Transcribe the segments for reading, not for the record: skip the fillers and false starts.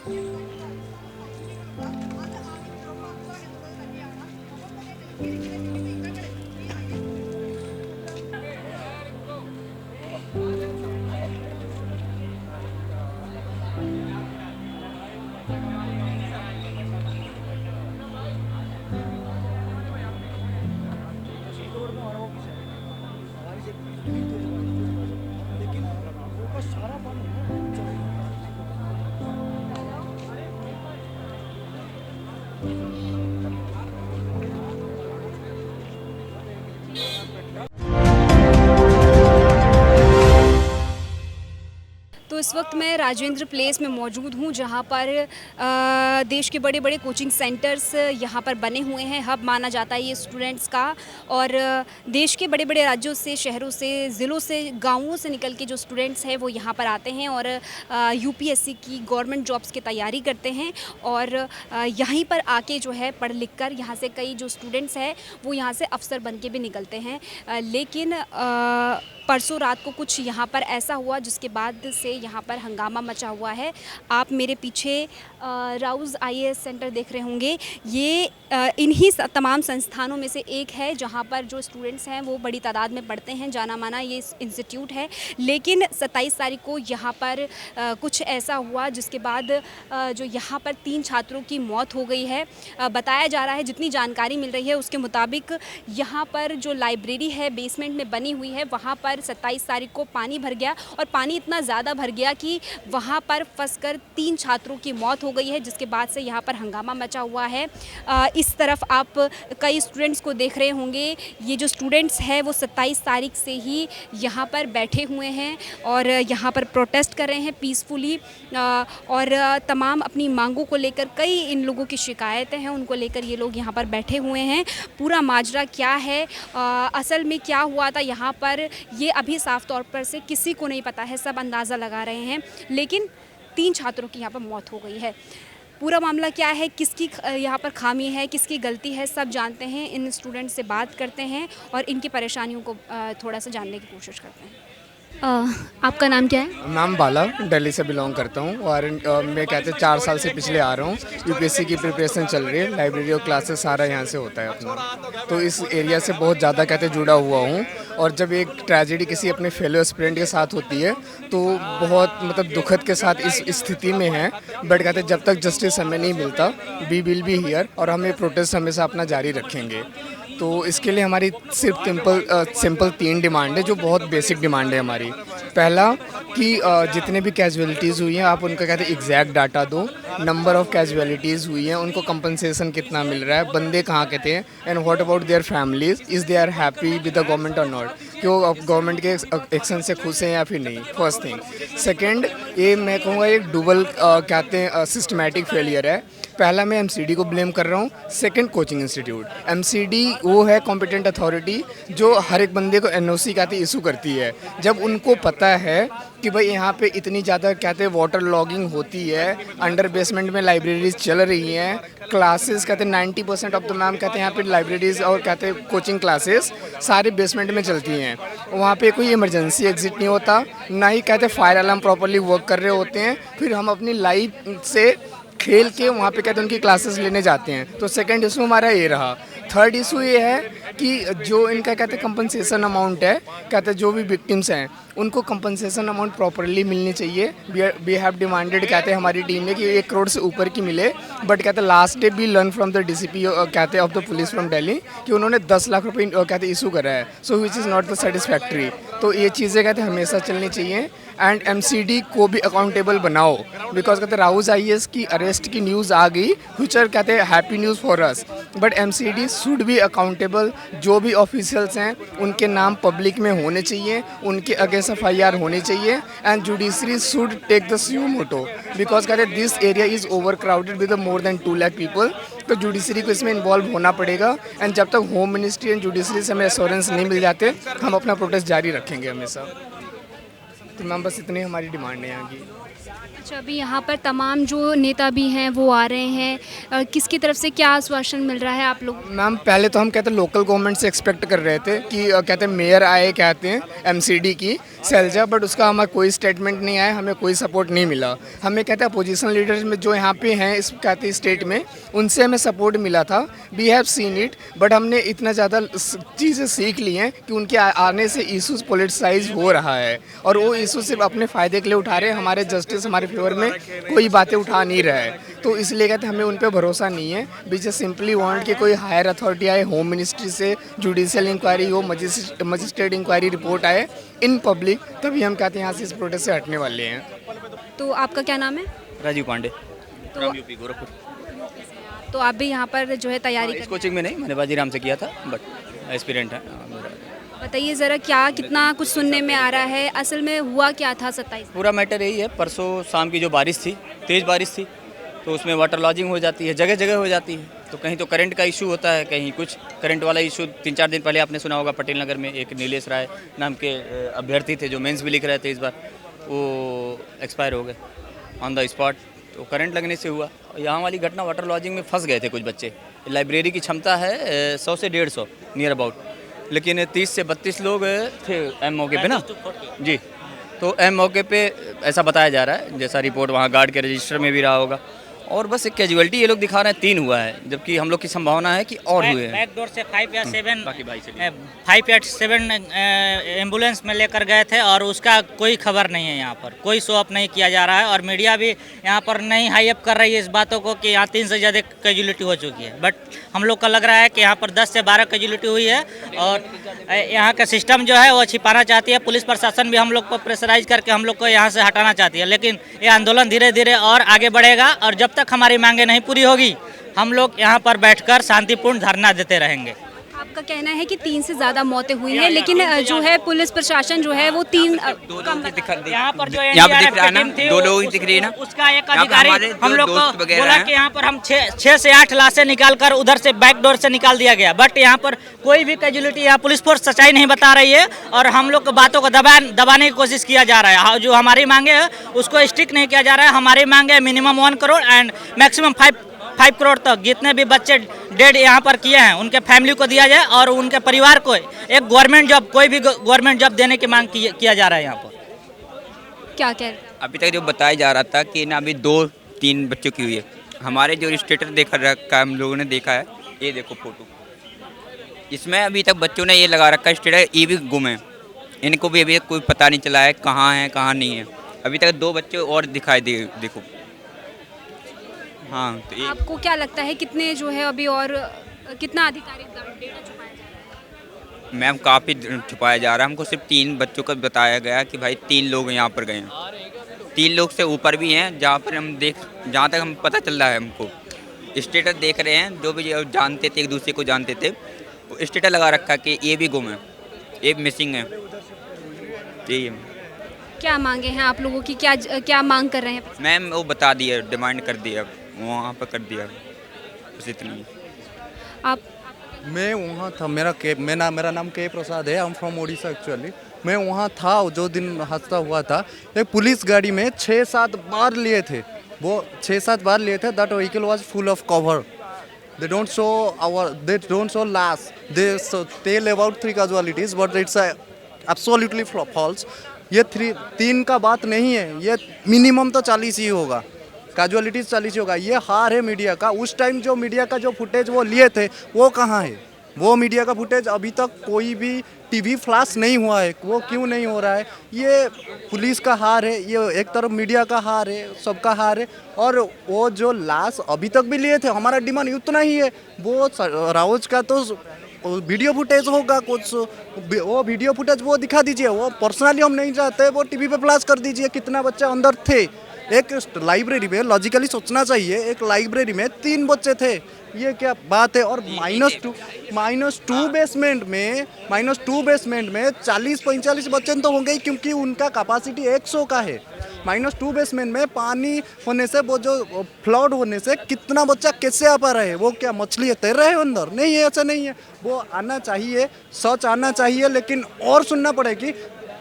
तो इस वक्त मैं राजेंद्र प्लेस में मौजूद हूँ, जहाँ पर देश के बड़े बड़े कोचिंग सेंटर्स यहाँ पर बने हुए हैं। हब माना जाता है ये स्टूडेंट्स का, और देश के बड़े बड़े राज्यों से, शहरों से, ज़िलों से, गांवों से निकल के जो स्टूडेंट्स हैं वो यहाँ पर आते हैं और यूपीएससी की गवर्नमेंट जॉब्स की तैयारी करते हैं। और यहीं पर आके जो है पढ़ लिख कर यहाँ से कई जो स्टूडेंट्स हैं वो यहाँ से अफसर बन के भी निकलते हैं। लेकिन परसों रात को कुछ यहाँ पर ऐसा हुआ जिसके बाद से यहाँ पर हंगामा मचा हुआ है। आप मेरे पीछे राउज़ आईएएस सेंटर देख रहे होंगे। ये इन्हीं तमाम संस्थानों में से एक है जहाँ पर जो स्टूडेंट्स हैं वो बड़ी तादाद में पढ़ते हैं। जाना माना ये इंस्टीट्यूट है। लेकिन 27 तारीख को यहाँ पर कुछ ऐसा हुआ जिसके बाद जो यहाँ पर 3 छात्रों की मौत हो गई है। बताया जा रहा है, जितनी जानकारी मिल रही है उसके मुताबिक, यहाँ पर जो लाइब्रेरी है बेसमेंट में बनी हुई है, वहाँ पर 27 तारीख को पानी भर गया और पानी इतना ज़्यादा भर गया कि वहाँ पर फंसकर 3 छात्रों की मौत हो गई है, जिसके बाद से यहाँ पर हंगामा मचा हुआ है। इस तरफ आप कई स्टूडेंट्स को देख रहे होंगे। ये जो स्टूडेंट्स हैं वो 27 तारीख से ही यहाँ पर बैठे हुए हैं और यहाँ पर प्रोटेस्ट कर रहे हैं पीसफुली, और तमाम अपनी मांगों को लेकर, कई इन लोगों की शिकायतें हैं उनको लेकर ये लोग यहाँ पर बैठे हुए हैं। पूरा माजरा क्या है, असल में क्या हुआ था यहाँ पर, ये अभी साफ तौर पर से किसी को नहीं पता है। सब अंदाज़ा लगा रहे हैं, लेकिन 3 छात्रों की यहाँ पर मौत हो गई है। पूरा मामला क्या है, किसकी यहाँ पर खामी है, किसकी गलती है, सब जानते हैं। इन स्टूडेंट से बात करते हैं और इनकी परेशानियों को थोड़ा सा जानने की कोशिश करते हैं। आपका नाम क्या है? नाम बाला, दिल्ली से बिलोंग करता हूँ और मैं कहते 4 साल से पिछले आ रहा हूँ। यूपीएससी की प्रिपरेशन चल रही है, लाइब्रेरी और क्लासेस सारा यहाँ से होता है अपना। तो इस एरिया से बहुत ज़्यादा कहते जुड़ा हुआ हूँ। और जब एक ट्रेजेडी किसी अपने फेलो एस्पिरेंट के साथ होती है तो बहुत मतलब दुखद के साथ इस स्थिति में है। बट कहते जब तक जस्टिस हमें नहीं मिलता, वी विल बी हियर, और हम ये प्रोटेस्ट हमेशा अपना जारी रखेंगे। तो इसके लिए हमारी सिर्फ सिंपल 3 डिमांड है जो बहुत बेसिक डिमांड है हमारी। पहला कि जितने भी कैजुअलिटीज़ हुई हैं आप उनका कहते हैं एग्जैक्ट डाटा दो। नंबर ऑफ़ कैजुअलिटीज़ हुई हैं, उनको कंपनसेशन कितना मिल रहा है, बंदे कहाँ के थे, and what about their families, is they are happy with the government और नॉट, कि वो गवर्नमेंट के एक्शन से खुश हैं या फिर नहीं। First thing. सेकेंड, ये मैं कहूँगा एक डबल कहते हैं सिस्टमेटिक फेलियर है। पहला मैं एमसीडी को ब्लेम कर रहा हूँ, सेकंड कोचिंग इंस्टीट्यूट। एमसीडी वो है कॉम्पिटेंट अथॉरिटी जो हर एक बंदे को एनओसी कहते इशू करती है। जब उनको पता है कि भाई यहाँ पे इतनी ज़्यादा कहते हैं वाटर लॉगिंग होती है, अंडर बेसमेंट में लाइब्रेरीज चल रही हैं, क्लासेस कहते हैं 90% ऑफ द मैम कहते हैं यहाँ पे लाइब्रेरीज और कहते हैं कोचिंग क्लासेस सारे बेसमेंट में चलती हैं। वहाँ पे कोई इमरजेंसी एग्जिट नहीं होता, ना ही कहते फायर अलार्म प्रॉपरली वर्क कर रहे होते हैं। फिर हम अपनी लाइफ से खेल के वहाँ पे कहते हैं उनकी क्लासेस लेने जाते हैं। तो सेकंड इशू हमारा ये रहा। थर्ड इशू ये है कि जो इनका कहते हैं कंपनसेशन अमाउंट है, कहते हैं जो भी विक्टिम्स हैं उनको कंपनसेशन अमाउंट प्रॉपरली मिलनी चाहिए। वी हैव डिमांडेड कहते हैं हमारी टीम ने कि 1 करोड़ से ऊपर की मिले। बट कहते हैं लास्ट डे भी लर्न फ्रॉम द डीसीपी कहते हैं of the police from Delhi कि उन्होंने 10 लाख रुपये कहते इशू करा है। So which is not the satisfactory. तो ये चीज़ें कहते हैं हमेशा चलनी चाहिए। एंड एमसीडी को भी अकाउंटेबल बनाओ, बिकॉज कहते हैं राउज़ आईएएस की अरेस्ट की न्यूज़ आ गई, फ्यूचर कहते हैं happy news for us. But MCD should be accountable. जो भी ऑफिशियल्स हैं उनके नाम पब्लिक में होने चाहिए, उनके अगेंस्ट एफआईआर होनी चाहिए, and judiciary should take the suo motu, because कहते हैं this area is over crowded with more than 2 lakh people. तो जुडिशरी को इसमें इन्वॉल्व होना पड़ेगा। एंड जब तक होम मिनिस्ट्री एंड जुडिशरी से हमें एश्योरेंस नहीं मिल जाते, हम अपना प्रोटेस्ट जारी रखेंगे हमेशा। तो मैम बस इतनी हमारी डिमांड है यहाँ की। अच्छा, अभी यहाँ पर तमाम जो नेता भी हैं वो आ रहे हैं, किसकी तरफ से क्या आश्वासन मिल रहा है आप लोगों को? मैम पहले तो हम कहते हैं लोकल गवर्नमेंट से एक्सपेक्ट कर रहे थे कि कहते हैं मेयर आए कहते हैं एमसीडी की सैलजा, बट उसका हमारा कोई स्टेटमेंट नहीं आया, हमें कोई सपोर्ट नहीं मिला। हमें कहते हैं अपोजिशन लीडर्स में जो यहाँ पे हैं इस कहते हैं स्टेट में, उनसे हमें सपोर्ट मिला था। We have seen it, but हमने इतना ज़्यादा चीज़ें सीख ली हैं कि उनके आने से इशूज़ पोलिटिसाइज हो रहा है और वो इशू सिर्फ अपने फ़ायदे के लिए उठा रहे हैं, हमारे जस्टिस हमारे फेवर में कोई बातें उठा नहीं रहा है। तो इसलिए कहते हैं हमें उन पर भरोसा नहीं है। वी जस्ट सिंपली वांट कि कोई हायर अथॉरिटी आए, होम मिनिस्ट्री से जुडिशियल इंक्वायरी हो, मजिस्ट्रेट इंक्वायरी रिपोर्ट आए इन पब्लिक, तभी हम कहते हैं यहाँ से इस प्रोटेस्ट से हटने वाले हैं। तो आपका क्या नाम है? राजीव पांडे, तो, यूपी गोरखपुर। तो आप भी यहाँ पर जो है तैयारी इस कर, कोचिंग में नहीं, मैंने बाजीराम से किया था, बट एस्पिरेंट है मेरा। बताइए ज़रा क्या कितना कुछ सुनने में आ रहा है, असल में हुआ क्या था 27? पूरा मैटर यही है, परसों शाम की जो बारिश थी, तेज़ बारिश थी, तो उसमें वाटर लॉजिंग हो जाती है, जगह जगह हो जाती है। तो कहीं तो करंट का इशू होता है, कहीं कुछ करंट वाला इशू। 3-4 दिन पहले आपने सुना होगा पटेल नगर में एक नीलेश राय नाम के अभ्यर्थी थे जो मेंस भी लिख रहे थे, इस बार वो एक्सपायर हो गए ऑन द स्पॉट। तो करंट लगने से हुआ। यहाँ वाली घटना वाटर लॉजिंग में फंस गए थे कुछ बच्चे। लाइब्रेरी की क्षमता है 100 से 150 नियर अबाउट, लेकिन 30 से 32 लोग थे एम मौके पे ना जी। तो एम मौके पे ऐसा बताया जा रहा है, जैसा रिपोर्ट वहाँ गार्ड के रजिस्टर में भी रहा होगा। और बस एक कैजुअलिटी ये लोग दिखा रहे हैं 3 हुआ है, जबकि हम लोग की संभावना है कि और हुए हैं। बैक डोर से 5 या 7 बाकी भाई से 5 या 7 एम्बुलेंस में लेकर गए थे और उसका कोई खबर नहीं है। यहाँ पर कोई शो अप नहीं किया जा रहा है और मीडिया भी यहाँ पर नहीं हाई अप कर रही है इस बातों को कि यहाँ 3 से ज़्यादा कैजुअलिटी हो चुकी है। बट हम लोग का लग रहा है कि यहाँ पर 10 से 12 कैजुअलिटी हुई है और यहाँ का सिस्टम जो है वो छिपाना चाहती है। पुलिस प्रशासन भी हम लोग को प्रेशराइज करके हम लोग को यहाँ से हटाना चाहती है, लेकिन ये आंदोलन धीरे धीरे और आगे बढ़ेगा और जब तक हमारी मांगे नहीं पूरी होगी हम लोग यहाँ पर बैठकर शांतिपूर्ण धरना देते रहेंगे। आपका कहना है कि 3 से ज़्यादा मौतें हुई हैं, लेकिन जो है पुलिस प्रशासन जो है वो 3 यहाँ पर जो यहाँ पे दिख रहा है ना, टीम थी 2 लोग दिख रही है ना, उसका एक यहाँ पे अधिकारी हमारे हम जो लोग को दोस्त वगैरह बोला हैं। कि यहाँ पर हम 6 से 8 लाशें निकाल कर उधर से बैक डोर से निकाल दिया गया। बट यहाँ पर कोई भी कैजुअलिटी, यहाँ पुलिस फोर्स सच्चाई नहीं बता रही है और हम लोग को बातों को दबाने की कोशिश किया जा रहा है। जो हमारी मांगे है उसको स्टिक नहीं किया जा रहा है। हमारी मांगे है minimum 1 crore and maximum 5 crore तक जितने भी बच्चे डेड यहाँ पर किए हैं उनके फैमिली को दिया जाए और उनके परिवार को एक गवर्नमेंट जॉब, कोई भी गवर्नमेंट जॉब देने की मांग किया जा रहा है यहाँ पर। क्या कह रहे हैं? अभी तक जो बताया जा रहा था कि ना अभी 2-3 बच्चों की हुई है। हमारे जो स्टेटस देखा रखा हम लोगों ने देखा है, ये देखो फोटो, इसमें अभी तक बच्चों ने ये लगा रखा है स्टेटस, ये भी गुम है। इनको भी अभी कोई पता नहीं चला है कहाँ है कहाँ नहीं है। अभी तक 2 बच्चे और दिखाई दे, देखो। हाँ, तो ये आपको क्या लगता है कितने जो है अभी और कितना आधिकारिक डेटा छुपाया जा रहा है? मैम काफ़ी छुपाया जा रहा है। हमको सिर्फ 3 बच्चों का बताया गया कि भाई 3 लोग यहाँ पर गए हैं। 3 लोग से ऊपर भी हैं जहाँ पर हम जहाँ तक हम पता चल रहा है हमको। स्टेटस देख रहे हैं, जो भी जानते थे, एक दूसरे को जानते थे, स्टेटस लगा रखा कि ये भी गुम है, ये मिसिंग है। यही है। क्या मांगे हैं आप लोगों की, क्या मांग कर रहे हैं? मैम वो बता दिया, डिमांड कर दिया, वहाँ पर कर दिया, बस इतनी। आप मैं वहाँ था, मेरा नाम के प्रसाद है, हम फ्रॉम ओडिशा एक्चुअली। मैं वहाँ था जो दिन हादसा हुआ था। एक पुलिस गाड़ी में 6-7 बार लिए थे, वो 6-7 बार लिए थे। That vehicle was full of cover. They don't show last. They tell about 3 casualties, but it's absolutely false. ये 3 का बात नहीं है, ये मिनिमम तो 40 ही होगा, कैजुअलिटीज 40 ही होगा। ये हार है मीडिया का। उस टाइम जो मीडिया का जो फुटेज वो लिए थे वो कहाँ है? वो मीडिया का फुटेज अभी तक कोई भी टीवी फ्लैश नहीं हुआ है। वो क्यों नहीं हो रहा है? ये पुलिस का हार है, ये एक तरफ मीडिया का हार है, सबका हार है। और वो जो लाश अभी तक भी लिए थे, हमारा डिमांड उतना ही है। वो राउज का तो वीडियो फुटेज होगा कुछ, वो वीडियो फुटेज वो दिखा दीजिए। वो पर्सनली हम नहीं चाहते, वो टीवी पे फ्लैश कर दीजिए कितना बच्चे अंदर थे। एक लाइब्रेरी में लॉजिकली सोचना चाहिए, एक लाइब्रेरी में 3 बच्चे थे, ये क्या बात है? और -2 बेसमेंट में 40-45 बच्चे तो होंगे ही, क्योंकि उनका कैपेसिटी 100 का है। -2 बेसमेंट में पानी होने से, वो जो फ्लड होने से कितना बच्चा कैसे आ पा रहे हैं? वो क्या मछली तैर रहे हैं अंदर? नहीं है, ऐसा नहीं है। वो आना चाहिए, सच आना चाहिए, लेकिन और सुनना पड़ेगी।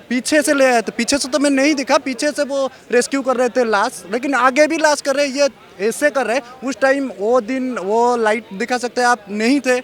पीछे से ले आए थे, पीछे से तो मैं नहीं दिखा, पीछे से वो रेस्क्यू कर रहे थे लाश, लेकिन आगे भी लाश कर रहे, ये ऐसे कर रहे। उस टाइम वो दिन वो लाइट दिखा सकते हैं आप, नहीं थे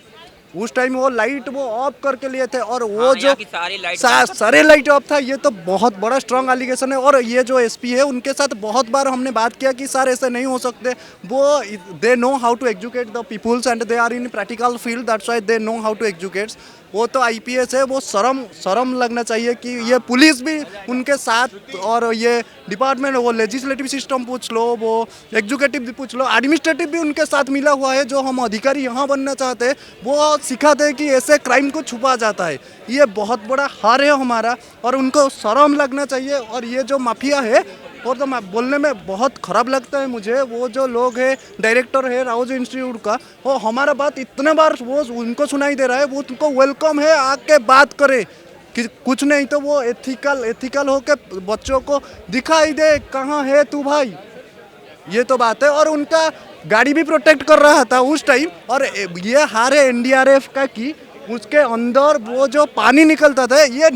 उस टाइम, वो लाइट वो ऑफ करके लिए थे, और वो जो सारे लाइट ऑफ था। ये तो बहुत बड़ा स्ट्रांग एलिगेशन है। और ये जो एसपी है उनके साथ बहुत बार हमने बात किया कि सर ऐसे नहीं हो सकते, वो they know how to educate the peoples and they are in practical field, that's why they know how to educate. वो तो आईपीएस है, वो शर्म लगना चाहिए कि ये पुलिस भी उनके साथ, और ये डिपार्टमेंट, वो लेजिस्लेटिव सिस्टम पूछ लो, वो एग्जीक्यूटिव भी पूछ लो, एडमिनिस्ट्रेटिव भी उनके साथ मिला हुआ है। जो हम अधिकारी यहाँ बनना चाहते हैं वो सिखाते हैं कि ऐसे क्राइम को छुपा जाता है। ये बहुत बड़ा हार है हमारा, और उनको शर्म लगना चाहिए। और ये जो माफिया है, और तो मैं बोलने में बहुत ख़राब लगता है मुझे, वो जो लोग है, डायरेक्टर है राउज इंस्टीट्यूट का, वो हमारा बात इतने बार वो उनको सुनाई दे रहा है, वो उनको वेलकम है आके बात करे कि कुछ नहीं तो वो एथिकल होके बच्चों को दिखाई दे कहाँ है तू भाई, ये तो बात है। और उनका गाड़ी भी प्रोटेक्ट कर रहा था उस टाइम। और ये हार है एनडीआरएफ का कि उसके अंदर वो जो पानी निकलता था, ये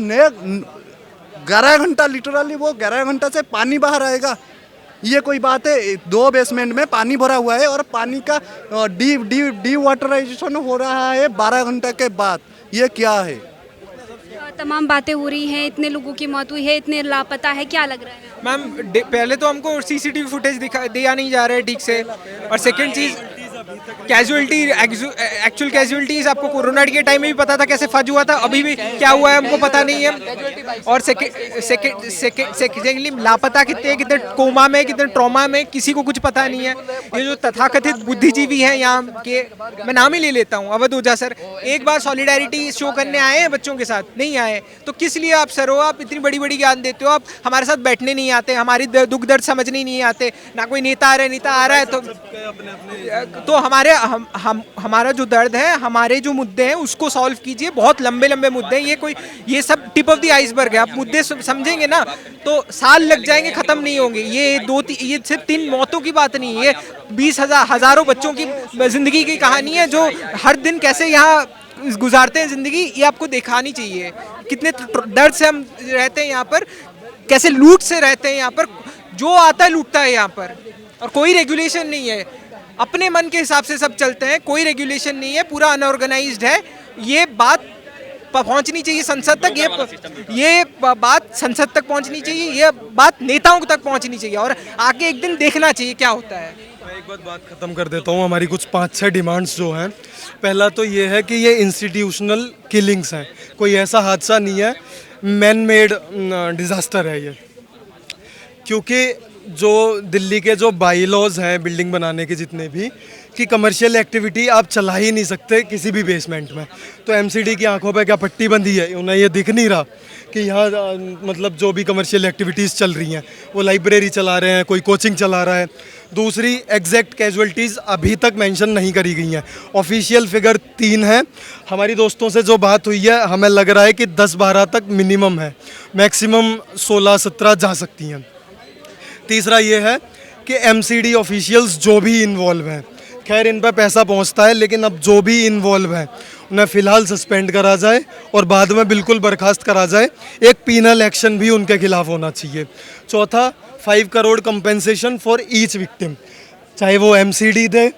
11 घंटा लिटरली वो 11 घंटा से पानी बाहर आएगा, ये कोई बात है? 2 बेसमेंट में पानी भरा हुआ है और पानी का डी वाटराइजेशन हो रहा है 12 घंटे के बाद, ये क्या है? तमाम बातें हो रही हैं, इतने लोगों की मौत हुई है, इतने लापता है, क्या लग रहा है मैम? पहले तो हमको सीसीटीवी फुटेज दिया नहीं जा रहा है ठीक से, और सेकंड चीज़ कैजुअलिटी, एक्चुअल कैजुअलिटीज आपको कोरोना के टाइम में भी पता था कैसे फज हुआ था, अभी भी क्या हुआ है हमको पता नहीं है। और सेकेंडली लापता कितने कोमा में, कितने ट्रॉमा में, किसी को कुछ पता नहीं है। ये जो तथाकथित बुद्धिजीवी हैं यहाँ के, मैं नाम ही ले लेता हूँ, अवध ओझा सर, एक बार सॉलिडारिटी शो करने आए हैं बच्चों के साथ, नहीं आए, तो किस लिए आप सर हो? आप इतनी बड़ी बड़ी ज्ञान देते हो, आप हमारे साथ बैठने नहीं आते, हमारी दुख दर्द समझने नहीं आते, ना कोई नेता आ रहा है तो हमारा जो दर्द है, हमारे जो मुद्दे हैं उसको सॉल्व कीजिए। बहुत लंबे लंबे मुद्दे हैं, ये सब टिप ऑफ द आइसबर्ग है। आप मुद्दे समझेंगे ना तो साल लग जाएंगे, खत्म नहीं होंगे। ये सिर्फ 3 मौतों की बात नहीं है, 20,000 हजारों बच्चों की जिंदगी की कहानी है, जो हर दिन कैसे यहाँ गुजारते हैं जिंदगी, ये आपको दिखानी चाहिए। कितने दर्द से हम रहते हैं यहाँ पर, कैसे लूट से रहते हैं यहाँ पर, जो आता है लूटता है यहाँ पर, और कोई रेगुलेशन नहीं है, अपने मन के हिसाब से सब चलते हैं, कोई रेगुलेशन नहीं है, पूरा अनऑर्गेनाइज्ड है। ये बात पहुंचनी चाहिए संसद तक, ये बात संसद तक पहुंचनी चाहिए, ये बात नेताओं तक पहुंचनी चाहिए, और आगे एक दिन देखना चाहिए क्या होता है। मैं एक बात ख़त्म कर देता हूँ। हमारी कुछ 5-6 डिमांड्स जो हैं, पहला तो ये है कि ये इंस्टीट्यूशनल किलिंग्स हैं, कोई ऐसा हादसा नहीं है, मैन मेड डिज़ास्टर है ये। क्योंकि जो दिल्ली के जो बाई लॉज हैं बिल्डिंग बनाने के जितने भी, कि कमर्शियल एक्टिविटी आप चला ही नहीं सकते किसी भी बेसमेंट में। तो एमसीडी की आंखों पे क्या पट्टी बंधी है? उन्हें ये दिख नहीं रहा कि यहाँ मतलब जो भी कमर्शियल एक्टिविटीज़ चल रही हैं, वो लाइब्रेरी चला रहे हैं, कोई कोचिंग चला रहा है। दूसरी, एग्जैक्ट कैजुअलिटीज़ अभी तक मेंशन नहीं करी गई हैं, ऑफिशियल फिगर 3 है। हमारी दोस्तों से जो बात हुई है, हमें लग रहा है कि 10-12 तक मिनिमम है, मैक्सिमम 16-17 जा सकती हैं। तीसरा ये है कि एमसीडी ऑफिशियल्स जो भी इन्वॉल्व हैं, खैर इन पर पैसा पहुंचता है, लेकिन अब जो भी इन्वॉल्व हैं उन्हें फ़िलहाल सस्पेंड करा जाए और बाद में बिल्कुल बर्खास्त करा जाए। एक पीनल एक्शन भी उनके खिलाफ होना चाहिए। चौथा, 5 crore compensation for each victim, चाहे वो एमसीडी दे,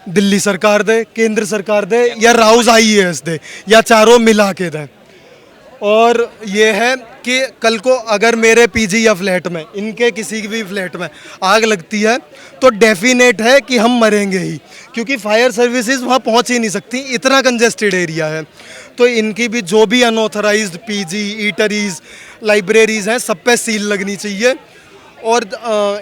दिल्ली सरकार दे, केंद्र सरकार दे, या राउज IAS दे, या चारों मिला के दें। और ये है कि कल को अगर मेरे पीजी या फ्लैट में, इनके किसी भी फ्लैट में आग लगती है तो डेफिनेट है कि हम मरेंगे ही, क्योंकि फायर सर्विसेज वहाँ पहुँच ही नहीं सकती, इतना कंजेस्टेड एरिया है। तो इनकी भी जो भी अनऑथराइज्ड पीजी, ईटरीज, लाइब्रेरीज हैं, सब पे सील लगनी चाहिए। और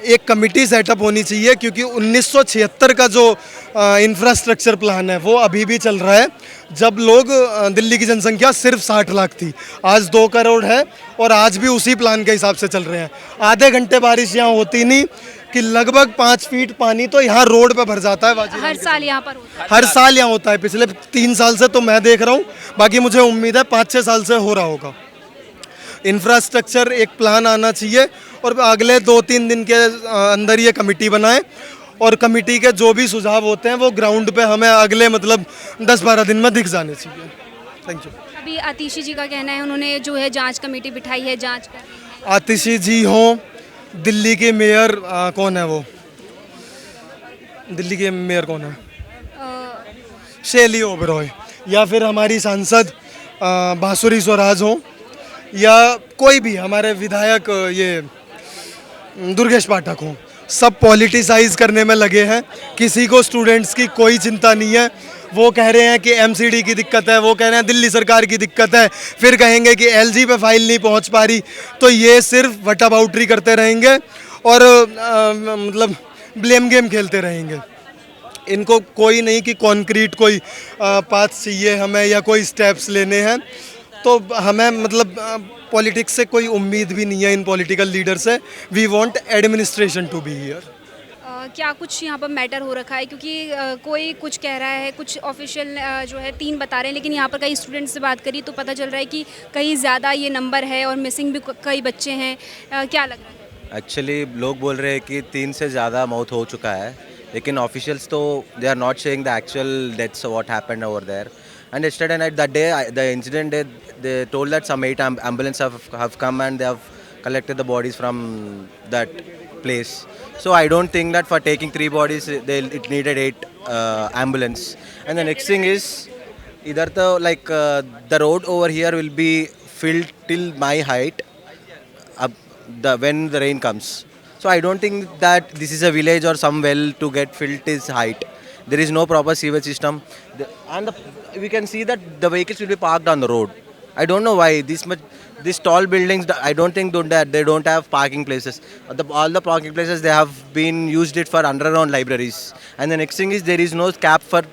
एक कमिटी सेटअप होनी चाहिए, क्योंकि 1976 का जो इंफ्रास्ट्रक्चर प्लान है वो अभी भी चल रहा है, जब लोग दिल्ली की जनसंख्या सिर्फ 60 लाख थी, आज 2 करोड़ है, और आज भी उसी प्लान के हिसाब से चल रहे हैं। आधे घंटे बारिश यहाँ होती नहीं कि लगभग 5 फीट पानी तो यहाँ रोड पे भर जाता है। हर साल यहाँ पर होता है, हर साल यहाँ होता है, पिछले 3 साल से तो मैं देख रहा हूँ, बाकी मुझे उम्मीद है 5-6 साल से हो रहा होगा। इंफ्रास्ट्रक्चर एक प्लान आना चाहिए, और अगले 2-3 दिन के अंदर ये कमेटी बनाएं, और कमेटी के जो भी सुझाव होते हैं वो ग्राउंड पे हमें अगले मतलब 10-12 दिन में दिख जाने चाहिए। Thank you. अभी आतिशी जी का कहना है, उन्होंने जो है जांच कमेटी बिठाई है, जांच कर। आतिशी जी हों, दिल्ली के मेयर कौन है वो, दिल्ली के मेयर कौन है, शैली ओबरॉय, या फिर हमारी सांसद बांसुरी स्वराज हो, या कोई भी हमारे विधायक ये दुर्गेश पाठक हो, सब पॉलिटिसाइज करने में लगे हैं। किसी को स्टूडेंट्स की कोई चिंता नहीं है। वो कह रहे हैं कि एमसीडी की दिक्कत है, वो कह रहे हैं दिल्ली सरकार की दिक्कत है, फिर कहेंगे कि एलजी पे फाइल नहीं पहुंच पा रही। तो ये सिर्फ वटाबाउटरी करते रहेंगे और मतलब ब्लेम गेम खेलते रहेंगे। इनको कोई नहीं कि कॉन्क्रीट कोई पाथ चाहिए हमें या कोई स्टेप्स लेने हैं। तो हमें मतलब पॉलिटिक्स से कोई उम्मीद भी नहीं है, इन पॉलिटिकल लीडर से। We want administration to be here. क्या कुछ यहाँ पर मैटर हो रखा है, क्योंकि कोई कुछ कह रहा है, कुछ ऑफिशियल जो है 3 बता रहे हैं, लेकिन यहाँ पर कई स्टूडेंट्स से बात करी तो पता चल रहा है कि कहीं ज़्यादा ये नंबर है और मिसिंग भी कई बच्चे हैं। क्या लग रहा है? एक्चुअली लोग बोल रहे हैं कि 3 से ज़्यादा मौत हो चुका है, लेकिन ऑफिशियल्स तो they are not sharing the actual deaths what happened over there. And yesterday night, that day, the incident day, they told that some 8 ambulances have come and they have collected the bodies from that place. So I don't think that for taking 3 bodies, it needed 8 ambulance. And the next thing is, either the road over here will be filled till my height when the rain comes. So I don't think that this is a village or some well to get filled this height. There is no proper sewage system, we can see that the vehicles will be parked on the road. I don't know why these tall buildings, I don't think they don't have parking places. All the parking places, they have been used it for underground libraries. And the next thing is, there is no cap for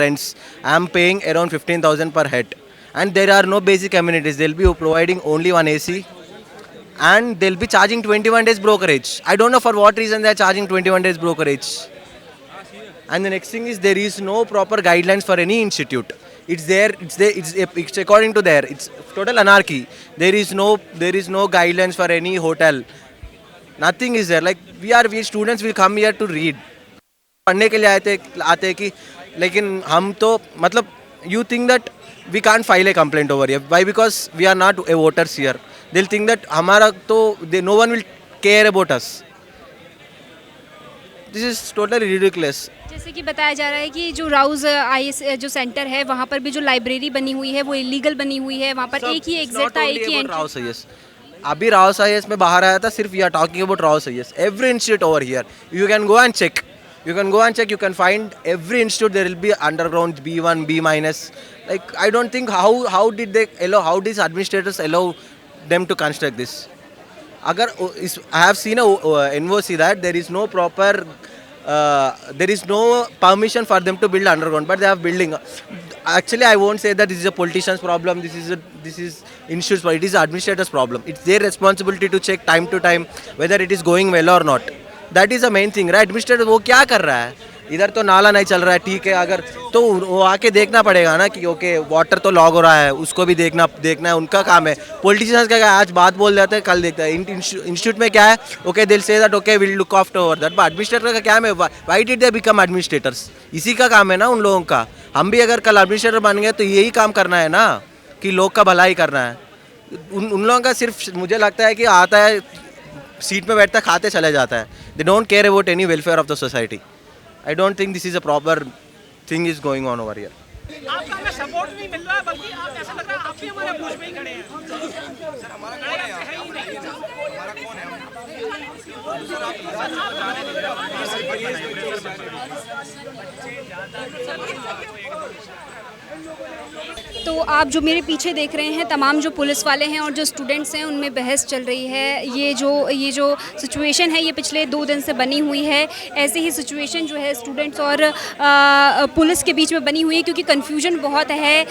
rents. I am paying around 15,000 per head, and there are no basic amenities. They'll be providing only one AC, and they'll be charging 21 days brokerage. I don't know for what reason they are charging 21 days brokerage. And the next thing is, there is no proper guidelines for any institute. It's according to there. It's total anarchy. There is no guidelines for any hotel. Nothing is there. Like we students will come here to read. पढ़ने के लिए आते हैं कि, लेकिन हम तो मतलब you think that we can't file a complaint over here. Why? Because we are not a voters here. They'll think that हमारा तो no one will care about us. This is totally ridiculous. जैसे कि बताया जा रहा है कि जो राउस आईएस जो सेंटर है, वहाँ पर भी जो लाइब्रेरी बनी हुई है वो इलीगल बनी हुई है। वहाँ पर एक ही एग्जिट था, एक ही राउस आईएस। अभी राउस आईएस में बाहर आया था, सिर्फ we are talking about Rau's IAS. Every institute over here, you can go and check. You can find every institute. There will be underground B1, B minus. Like I don't think how did they allow? How these administrators allow them to construct this? I have seen a NOC that there is no proper. There is no permission for them to build underground, but they are building. Actually, I won't say that this is a politician's problem. This is institute's problem. It is administrator's problem. It's their responsibility to check time to time whether it is going well or not. That is the main thing, right? Administrator वो क्या कर रहा है? इधर तो नाला नहीं चल रहा है, ठीक है, अगर तो वो आके देखना पड़ेगा ना कि ओके वाटर तो लॉग हो रहा है, उसको भी देखना है, उनका काम है. पॉलिटिशियंस का आज बात बोल जाते हैं, कल देखते हैं. इंस्टीट्यूट में क्या है, ओके दिल say that okay will look after over that. But administrator का क्या है, why did they become administrators? इसी का काम है ना उन लोगों का. हम भी अगर कल एडमिनिस्ट्रेटर बन गए तो यही काम करना है ना, कि लोग का भलाई करना है. उन लोगों का सिर्फ मुझे लगता है कि आता है, सीट में बैठता, खाते चले जाता है. They don't care about any welfare of the society. I don't think this is a proper thing is going on over here. आपका हमें सपोर्ट नहीं मिल रहा है, बल्कि आप ऐसा लग रहा है आप भी हमारे पूछ में ही खड़े हैं. तो आप जो मेरे पीछे देख रहे हैं, तमाम जो पुलिस वाले हैं और जो स्टूडेंट्स हैं, उनमें बहस चल रही है. ये जो सिचुएशन है, ये पिछले 2 दिन से बनी हुई है. ऐसे ही सिचुएशन जो है स्टूडेंट्स और पुलिस के बीच में बनी हुई है, क्योंकि कन्फ्यूजन बहुत है.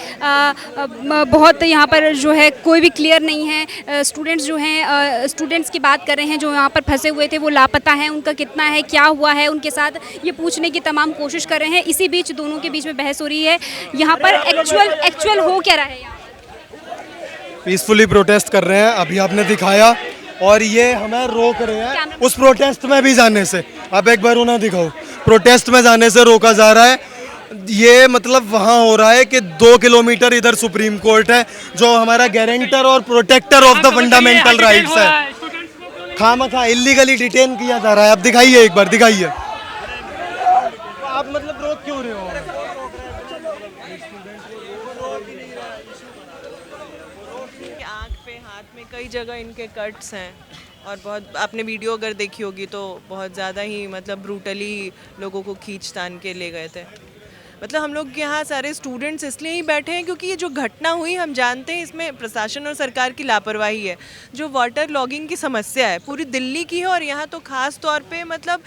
बहुत यहाँ पर जो है कोई भी क्लियर नहीं है. स्टूडेंट्स जो हैं, स्टूडेंट्स की बात कर रहे हैं जो यहाँ पर फंसे हुए थे, वो लापता हैं. उनका कितना है, क्या हुआ है उनके साथ, ये पूछने की तमाम कोशिश कर रहे हैं. इसी बीच दोनों के बीच में बहस हो रही है. यहाँ पर एक्चुअल हो क्या रहा है? यहाँ पीसफुली प्रोटेस्ट कर रहे हैं, अभी आपने दिखाया, और ये हमें रोक रहे हैं उस प्रोटेस्ट में भी जाने से. आप एक बार उन्हें दिखाओ. प्रोटेस्ट में जाने से रोका जा रहा है. ये मतलब वहाँ हो रहा है कि 2 किलोमीटर इधर सुप्रीम कोर्ट है जो हमारा गारंटर और protector of the fundamental rights है, खामखा इलीगली डिटेन किया जा रहा है। अब दिखाइए, एक बार दिखाइए। आप मतलब रोक क्यों रहे हो? आँख पे, हाथ में कई जगह इनके कट्स हैं और बहुत, आपने वीडियो अगर देखी होगी तो बहुत ज़्यादा ही मतलब ब्रूटली लोगों को खींच तान के ले गए थे। मतलब हम लोग यहाँ सारे स्टूडेंट्स इसलिए ही बैठे हैं क्योंकि ये जो घटना हुई हम जानते हैं इसमें प्रशासन और सरकार की लापरवाही है। जो वाटर लॉगिंग की समस्या है पूरी दिल्ली की है और यहाँ तो ख़ास तौर पे मतलब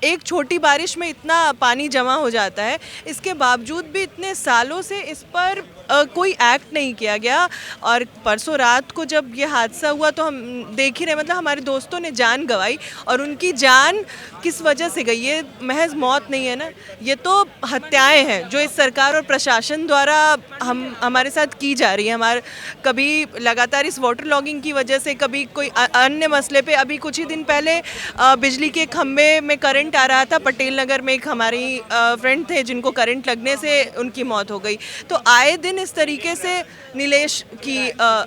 एक छोटी बारिश में इतना पानी जमा हो जाता है, इसके बावजूद भी इतने सालों से इस पर कोई एक्ट नहीं किया गया। और परसों रात को जब ये हादसा हुआ तो हम देख ही रहे, मतलब हमारे दोस्तों ने जान गंवाई और उनकी जान किस वजह से गई? ये महज मौत नहीं है ना, ये तो हत्याएं हैं जो इस सरकार और प्रशासन द्वारा हमारे साथ की जा रही है। हमारे कभी लगातार इस वाटर लॉगिंग की वजह से, कभी कोई अन्य मसले पे, अभी कुछ ही दिन पहले बिजली के खम्भे में करंट आ रहा था। पटेल नगर में एक हमारी फ्रेंड थे जिनको करंट लगने से उनकी मौत हो गई। तो आए दिन इस तरीके से नीलेश की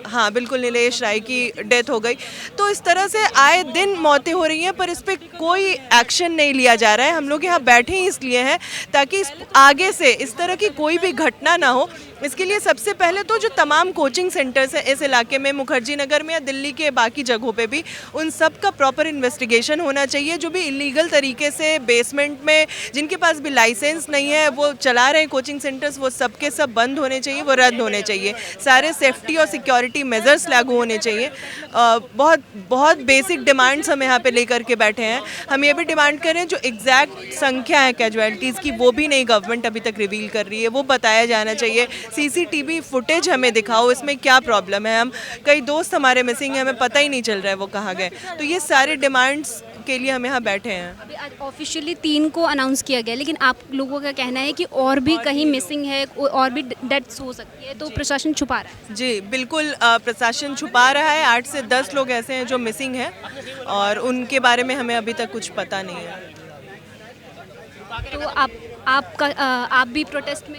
हाँ बिल्कुल नीलेश राय की डेथ हो गई। तो इस तरह से आए दिन मौतें हो रही हैं पर इस पर कोई एक्शन नहीं लिया जा रहा है। हम लोग यहाँ बैठे ही इसलिए हैं ताकि आगे से इस तरह की कोई भी घटना ना हो। इसके लिए सबसे पहले तो जो तमाम कोचिंग सेंटर्स हैं इस इलाके में, मुखर्जी नगर में या दिल्ली के बाकी जगहों पे भी, उन सब का प्रॉपर इन्वेस्टिगेशन होना चाहिए। जो भी इलीगल तरीके से बेसमेंट में जिनके पास भी लाइसेंस नहीं है वो चला रहे हैं कोचिंग सेंटर्स, वो सब के सब बंद होने चाहिए, वो रद्द होने चाहिए। सारे सेफ्टी और सिक्योरिटी मेजर्स लागू होने चाहिए। बहुत बहुत बेसिक डिमांड्स हम यहाँ पे लेकर के बैठे हैं। हम ये भी डिमांड कर रहे हैं जो एग्जैक्ट संख्या है कैजुअलिटीज़ की वो भी नहीं गवर्नमेंट अभी तक रिवील कर रही है, वो बताया जाना चाहिए। सीसीटीवी फुटेज हमें दिखाओ, इसमें क्या प्रॉब्लम है। हम कई दोस्त हमारे मिसिंग हैं, हमें पता ही नहीं चल रहा है वो कहाँ गए। तो ये सारे डिमांड्स के लिए हम यहाँ बैठे हैं। अभी आज ऑफिशियली 3 को अनाउंस किया गया, लेकिन आप लोगों का कहना है कि और भी कहीं मिसिंग है, और भी डेथ्स हो सकती है, तो प्रशासन छुपा रहा है। जी बिल्कुल, प्रशासन छुपा रहा है। 8 से 10 लोग ऐसे हैं जो मिसिंग हैं और उनके बारे में हमें अभी तक कुछ पता नहीं है। तो आप भी प्रोटेस्ट में?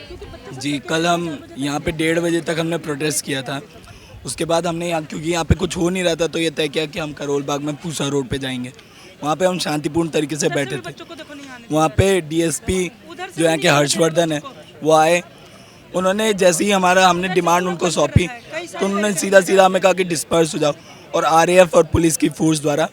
जी, कल हम यहाँ पे 1:30 बजे तक हमने प्रोटेस्ट किया था। उसके बाद हमने यहाँ, क्योंकि यहाँ पे कुछ हो नहीं रहा था, तो ये तय किया कि हम करोल बाग में पूसा रोड पे जाएंगे। वहाँ पे हम शांतिपूर्ण तरीके से बैठे थे। वहाँ पे डीएसपी जो यहाँ के हर्षवर्धन है वो आए। उन्होंने जैसे ही हमने डिमांड उनको सौंपी तो उन्होंने सीधा हमें कहा कि डिस्पर्स हो जाओ, और आरएएफ और पुलिस की फोर्स द्वारा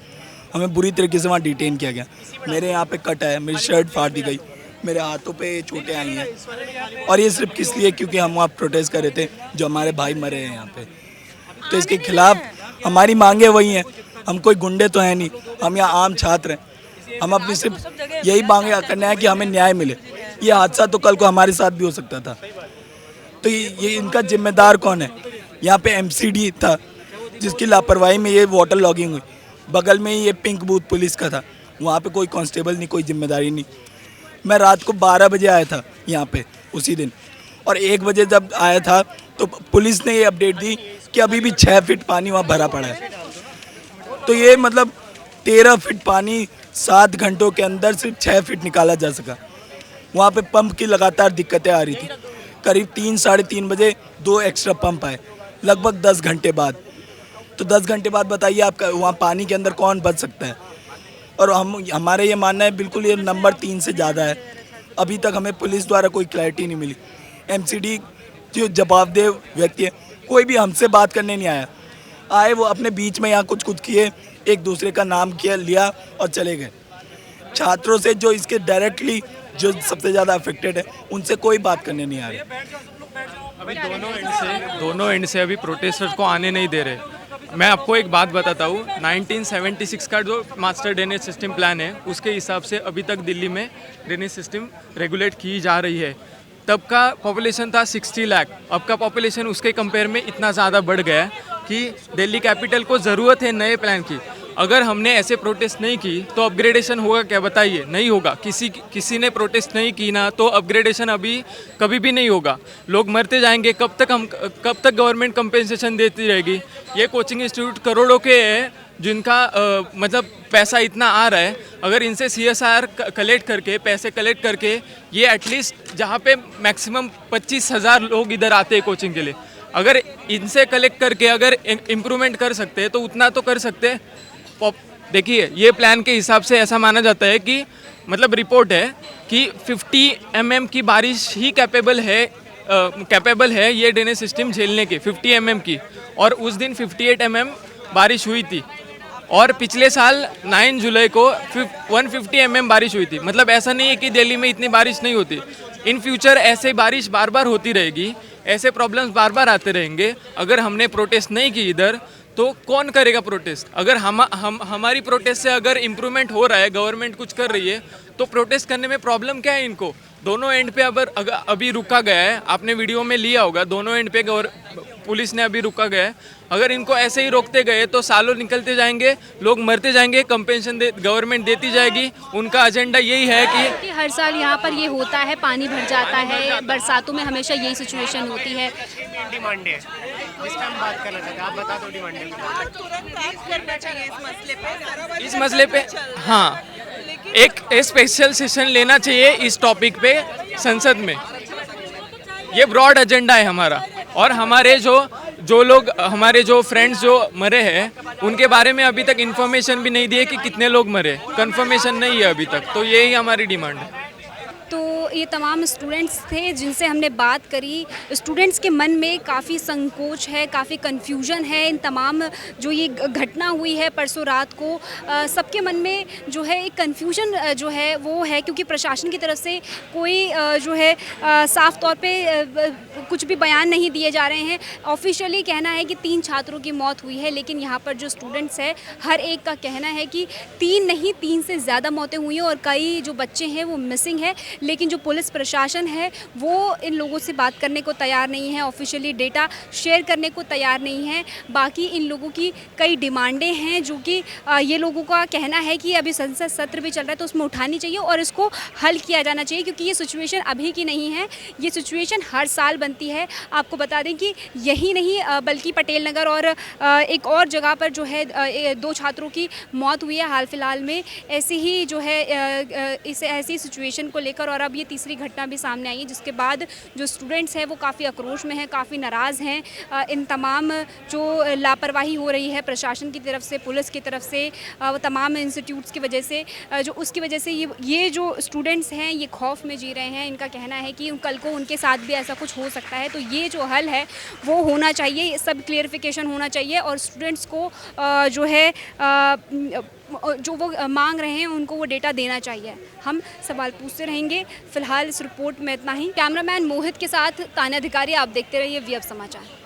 हमें बुरी तरीके से वहाँ डिटेन किया गया। मेरे यहाँ पे कट है, मेरी शर्ट फाड़ दी गई, मेरे हाथों पे चोटें आई हैं। और ये सिर्फ किस लिए? क्योंकि हम वहाँ प्रोटेस्ट कर रहे थे, जो हमारे भाई मरे हैं यहाँ पे। तो इसके खिलाफ हमारी मांगे वही हैं। हम कोई गुंडे तो हैं नहीं, हम यहाँ आम छात्र हैं। हम अपनी सिर्फ यही मांगे करना है कि हमें न्याय मिले। ये हादसा तो कल को हमारे साथ भी हो सकता था। तो ये इनका जिम्मेदार कौन है? यहाँ पे एमसीडी था जिसकी लापरवाही में ये वाटर लॉगिंग हुई। बगल में ही ये पिंक बूथ पुलिस का था, वहाँ पे कोई कांस्टेबल नहीं, कोई जिम्मेदारी नहीं। मैं रात को 12 बजे आया था यहाँ पे उसी दिन, और 1 बजे जब आया था तो पुलिस ने ये अपडेट दी कि अभी भी 6 फीट पानी वहाँ भरा पड़ा है। तो ये मतलब 13 फीट पानी 7 घंटों के अंदर सिर्फ 6 फीट निकाला जा सका। वहाँ पे पंप की लगातार दिक्कतें आ रही थी। करीब 3 साढ़े 3 बजे 2 एक्स्ट्रा पंप आए, लगभग 10 घंटे बाद। तो 10 घंटे बाद बताइए आपका वहाँ पानी के अंदर कौन बच सकता है? और हमारे ये मानना है बिल्कुल ये नंबर 3 से ज़्यादा है। अभी तक हमें पुलिस द्वारा कोई क्लैरिटी नहीं मिली। एमसीडी जो जवाबदेह व्यक्ति है, कोई भी हमसे बात करने नहीं आया। आए वो अपने बीच में यहाँ कुछ किए, एक दूसरे का नाम लिया और चले गए। छात्रों से जो इसके डायरेक्टली जो सबसे ज़्यादा अफेक्टेड है उनसे कोई बात करने नहीं आ रही। अभी दोनों एंड से अभी प्रोटेस्टर्स को आने नहीं दे रहे। मैं आपको एक बात बताता हूँ, 1976 का जो मास्टर ड्रेनेज सिस्टम प्लान है उसके हिसाब से अभी तक दिल्ली में ड्रेनेज सिस्टम रेगुलेट की जा रही है। तब का पॉपुलेशन था 60 लाख, अब का पॉपुलेशन उसके कंपेयर में इतना ज़्यादा बढ़ गया कि दिल्ली कैपिटल को ज़रूरत है नए प्लान की। अगर हमने ऐसे प्रोटेस्ट नहीं की तो अपग्रेडेशन होगा क्या? बताइए, नहीं होगा। किसी ने प्रोटेस्ट नहीं की ना तो अपग्रेडेशन अभी कभी भी नहीं होगा। लोग मरते जाएंगे। कब तक गवर्नमेंट कंपेंसेशन देती रहेगी? ये कोचिंग इंस्टीट्यूट करोड़ों के हैं, जिनका मतलब पैसा इतना आ रहा है, अगर इनसे CSR कलेक्ट करके पैसे कलेक्ट करके ये एटलीस्ट जहाँ पे मैक्सिमम 25,000 लोग इधर आते हैं कोचिंग के लिए, अगर इनसे कलेक्ट करके अगर इम्प्रूवमेंट कर सकते हैं तो उतना तो कर सकते हैं। देखिए ये प्लान के हिसाब से ऐसा माना जाता है कि मतलब रिपोर्ट है कि 50 mm की बारिश ही कैपेबल है ये ड्रेनेज सिस्टम झेलने के, 50 mm की, और उस दिन 58 mm बारिश हुई थी। और पिछले साल 9 जुलाई को 150 mm बारिश हुई थी। मतलब ऐसा नहीं है कि दिल्ली में इतनी बारिश नहीं होती, इन फ्यूचर ऐसे बारिश बार बार होती रहेगी, ऐसे प्रॉब्लम्स बार बार आते रहेंगे। अगर हमने प्रोटेस्ट नहीं की इधर तो कौन करेगा प्रोटेस्ट? अगर हमारी प्रोटेस्ट से अगर इम्प्रूवमेंट हो रहा है, गवर्नमेंट कुछ कर रही है, तो प्रोटेस्ट करने में प्रॉब्लम क्या है इनको? दोनों एंड पे अगर अभी रुका गया है, आपने वीडियो में लिया होगा, दोनों एंड पे पुलिस ने अभी रुका गया है। अगर इनको ऐसे ही रोकते गए तो सालों निकलते जाएंगे, लोग मरते जाएंगे, कंपेंसेशन गवर्नमेंट देती जाएगी। उनका एजेंडा यही है कि हर साल यहाँ पर ये होता है, पानी भर जाता है, बरसातों में हमेशा यही सिचुएशन होती है। डिमांड है जिस पे हम बात करना चाहते हैं, आप बता दो डिमांड इस मसले पे। हाँ, एक स्पेशल सेशन लेना चाहिए इस टॉपिक पे संसद में। ये ब्रॉड एजेंडा है हमारा। और हमारे जो लोग हमारे जो फ्रेंड्स जो मरे हैं उनके बारे में अभी तक इन्फॉर्मेशन भी नहीं दी है कि कितने लोग मरे, कंफर्मेशन नहीं है अभी तक। तो यही हमारी डिमांड है। तो ये तमाम स्टूडेंट्स थे जिनसे हमने बात करी। स्टूडेंट्स के मन में काफ़ी संकोच है, काफ़ी कन्फ्यूजन है इन तमाम जो ये घटना हुई है परसों रात को। सबके मन में जो है एक कन्फ्यूजन जो है वो है, क्योंकि प्रशासन की तरफ से कोई जो है साफ तौर पे कुछ भी बयान नहीं दिए जा रहे हैं। ऑफिशियली कहना है कि 3 छात्रों की मौत हुई है, लेकिन यहाँ पर जो स्टूडेंट्स है हर एक का कहना है कि 3 नहीं 3 से ज़्यादा मौतें हुई हैं और कई जो बच्चे हैं वो मिसिंग है। लेकिन जो पुलिस प्रशासन है वो इन लोगों से बात करने को तैयार नहीं है, ऑफिशियली डेटा शेयर करने को तैयार नहीं है। बाकी इन लोगों की कई डिमांडें हैं जो कि ये लोगों का कहना है कि अभी संसद सत्र भी चल रहा है तो उसमें उठानी चाहिए और इसको हल किया जाना चाहिए, क्योंकि ये सिचुएशन अभी की नहीं है, ये सिचुएशन हर साल बनती है। आपको बता दें कि यही नहीं बल्कि पटेल नगर और एक और जगह पर जो है 2 छात्रों की मौत हुई है हाल फिलहाल में। ऐसी ही जो है इस ऐसी सिचुएशन को लेकर और अब ये तीसरी घटना भी सामने आई है, जिसके बाद जो स्टूडेंट्स हैं वो काफ़ी आक्रोश में हैं, काफ़ी नाराज़ हैं इन तमाम जो लापरवाही हो रही है प्रशासन की तरफ से, पुलिस की तरफ से, वो तमाम इंस्टीट्यूट्स की वजह से, जो उसकी वजह से ये जो स्टूडेंट्स हैं ये खौफ में जी रहे हैं। इनका कहना है कि कल को उनके साथ भी ऐसा कुछ हो सकता है। तो ये जो हल है वो होना चाहिए, सब क्लियरिफिकेशन होना चाहिए और स्टूडेंट्स को जो है जो वो मांग रहे हैं उनको वो डेटा देना चाहिए। हम सवाल पूछते रहेंगे। फिलहाल इस रिपोर्ट में इतना ही। कैमरामैन मोहित के साथ तान्या अधिकारी, आप देखते रहिए वी अब समाचार।